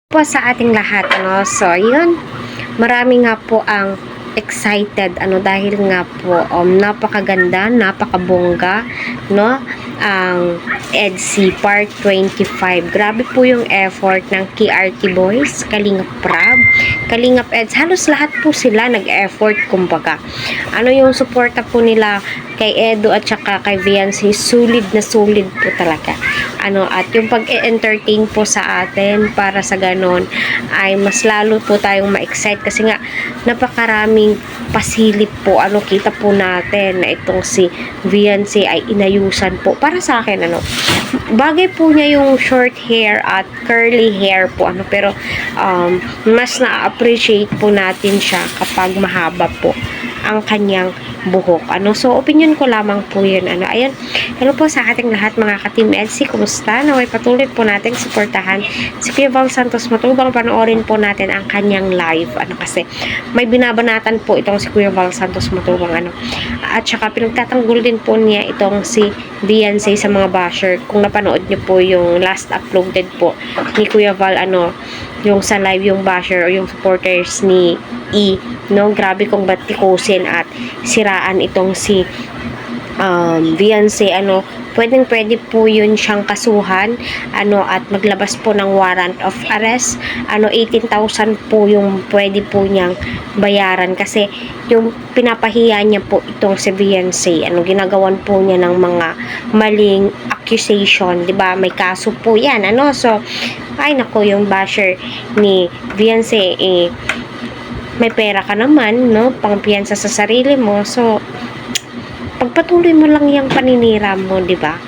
Po sa ating lahat, ano, so yun, marami nga po ang excited, ano, dahil nga po napakaganda, napakabongga, no, ang EDSI Part 25. Grabe po yung effort ng KRT Boys, Kalingap Prab, Kalingap Eds, halos lahat po sila nag-effort, kumbaga. Ano yung suporta po nila kay Edo at saka kay Viancy, sulit na sulit po talaga. Ano, at yung pag-entertain po sa atin para sa ganon ay mas lalo po tayong ma-excite kasi nga napakaraming pasilip po, ano, kita po natin na itong si Viancy ay inayusan po para sa akin, ano, bagay po niya yung short hair at curly hair po, ano, pero mas na-appreciate po natin siya kapag mahaba po ang kanyang buhok, ano. So opinion ko lamang po yun, ano. Ayan, hello po sa ating lahat mga ka-Team EDSI, kumusta? Naway patuloy po natin suportahan si Kuya Val Santos Matubang, panoorin po natin ang kanyang live, ano, kasi may binabanatan po itong si Kuya Val Santos Matubang, ano, at saka pinagtatanggol din po niya itong si Viancy sa mga basher. Kung napanood niyo po yung last uploaded po ni Kuya Val, ano, yung sa live yung basher o yung supporters ni no, grabe kong batikusin at siraan itong si Viancy, ano, pwede po yun siyang kasuhan, ano, at maglabas po ng warrant of arrest, ano, 18,000 po yung pwede po niyang bayaran kasi yung pinapahiya niya po itong si Viancy, ano, ginagawan po niya ng mga maling accusation, 'di ba? May kaso po 'yan, ano. So ay nako, yung basher ni Viancy, may pera ka naman, no, pangpiyansa sa sarili mo, so pagpatuloy mo lang yung paninira mo, di ba?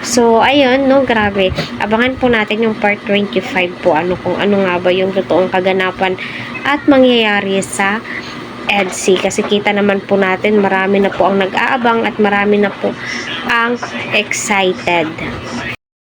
So ayun, no, grabe, abangan po natin yung part 25 po, ano, kung ano nga ba yung totoong kaganapan at mangyayari sa EDSI, kasi kita naman po natin marami na po ang nag-aabang at marami na po ang excited.